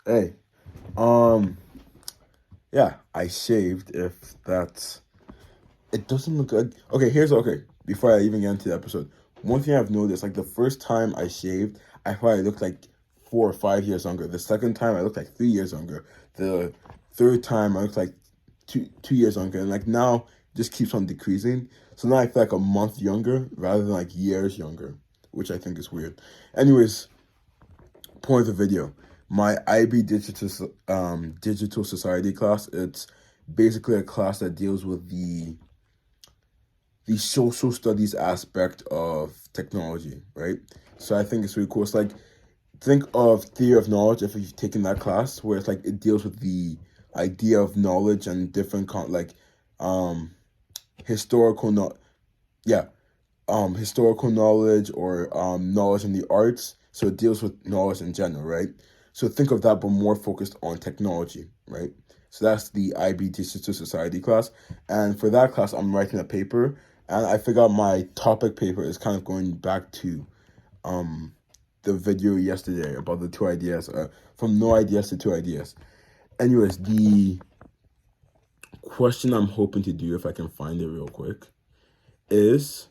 Hey, um, yeah, I shaved. If that's, it doesn't look good. Okay. Before I even get into the episode, one thing I've noticed, like the first time I shaved, I thought I looked like 4 or 5 years younger. The second time, I looked like 3 years younger. The third time, I looked like two years younger, and like now, it just keeps on decreasing. So now I feel like a month younger rather than like years younger, which I think is weird. Anyways, point of the video. My IB digital society class. It's basically a class that deals with the social studies aspect of technology, right? So I think it's really cool. It's like think of theory of knowledge if you've taken that class, where it's like it deals with the idea of knowledge and different um historical no yeah historical knowledge or knowledge in the arts. So it deals with knowledge in general, right? So think of that, but more focused on technology, right? So that's the IB Digital Society class. And for that class, I'm writing a paper. And I figured out my topic paper is kind of going back to um, the video yesterday about the two ideas, from no ideas to two ideas. Anyways, the question I'm hoping to do, if I can find it real quick, is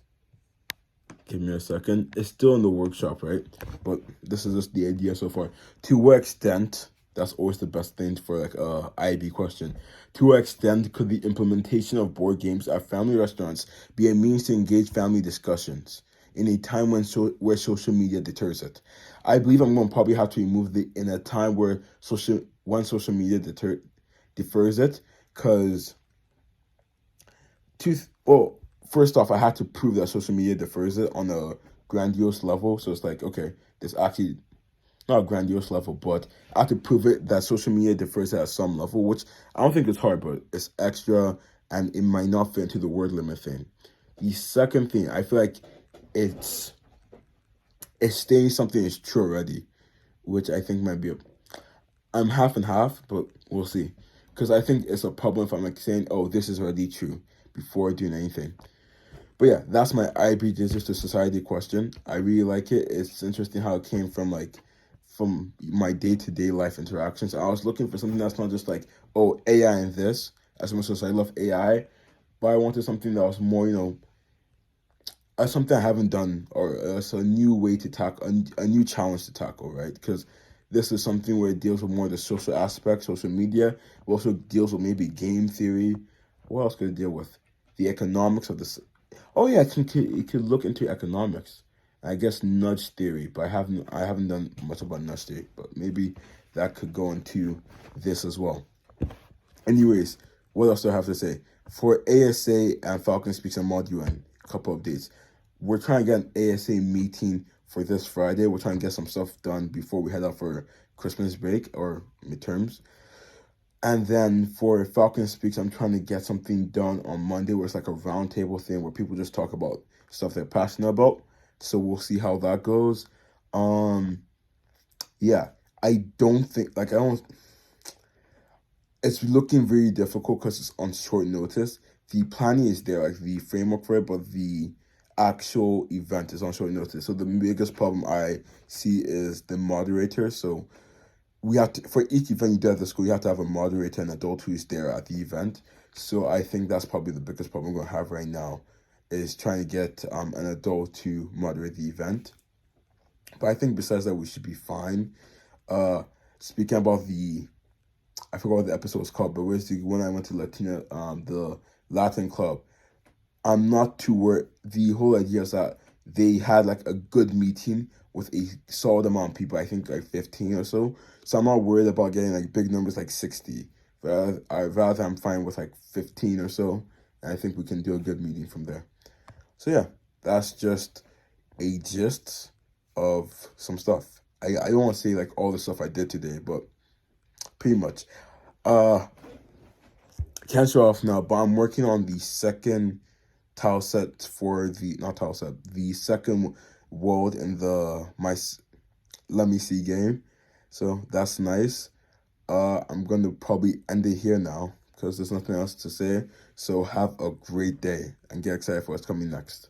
give me a second. It's still in the workshop, right? But this is just the idea so far. To what extent, that's always the best thing for like a IB question. To what extent could the implementation of board games at family restaurants be a means to engage family discussions in a time where social media deters it? I believe I'm going to probably have to remove the in a time where social media defers it, because two well, first off, I had to prove that social media defers it on a grandiose level. So it's like, okay, there's actually not a grandiose level, but I have to prove it that social media defers it at some level, which I don't think is hard, but it's extra, and it might not fit into the word limit thing. The second thing, I feel like it's it's saying something is true already, which I think might be I'm half and half, but we'll see. Because I think it's a problem if I'm like saying, oh, this is already true before doing anything. But yeah, that's my IB Digital Society question. I really like it. It's interesting how it came from my day-to-day life interactions. I was looking for something that's not just like, oh, AI and this, as much as I love AI, but I wanted something that was more, something I haven't done, or it's a new way to tackle, a new challenge to tackle, right? Because this is something where it deals with more of the social aspect, social media. It also deals with maybe game theory. What else could it deal with? The economics of this. Oh yeah, it can look into economics. I guess nudge theory, but I haven't done much about nudge theory, but maybe that could go into this as well. Anyways, what else do I have to say? For ASA and Falcon Speaks and Module and a couple of dates, we're trying to get an ASA meeting for this Friday. We're trying to get some stuff done before we head out for Christmas break or midterms. And then for Falcon Speaks, I'm trying to get something done on Monday where it's like a roundtable thing where people just talk about stuff they're passionate about. So we'll see how that goes. Um, yeah, I don't think like I don't. It's looking very difficult because it's on short notice. The planning is there, like the framework for it, but the actual event is on short notice. So the biggest problem I see is the moderator. So we have to, for each event you do at the school, you have to have a moderator and adult who is there at the event. So I think that's probably the biggest problem we're gonna have right now, is trying to get an adult to moderate the event. But I think besides that, we should be fine. Uh, Speaking about I forgot what the episode was called, but where's the when I went to the Latin club. I'm not too worried. The whole idea is that they had like a good meeting with a solid amount of people. I think like 15 or so. So I'm not worried about getting like big numbers like 60. Rather I'm fine with like 15 or so, and I think we can do a good meeting from there. So yeah, that's just a gist of some stuff. I don't want to say like all the stuff I did today, but pretty much. Uh, can't show off now, but I'm working on the second tile set for the not tile set, the second world in the my let me see game. So that's nice. I'm gonna probably end it here now because there's nothing else to say. So have a great day and get excited for what's coming next.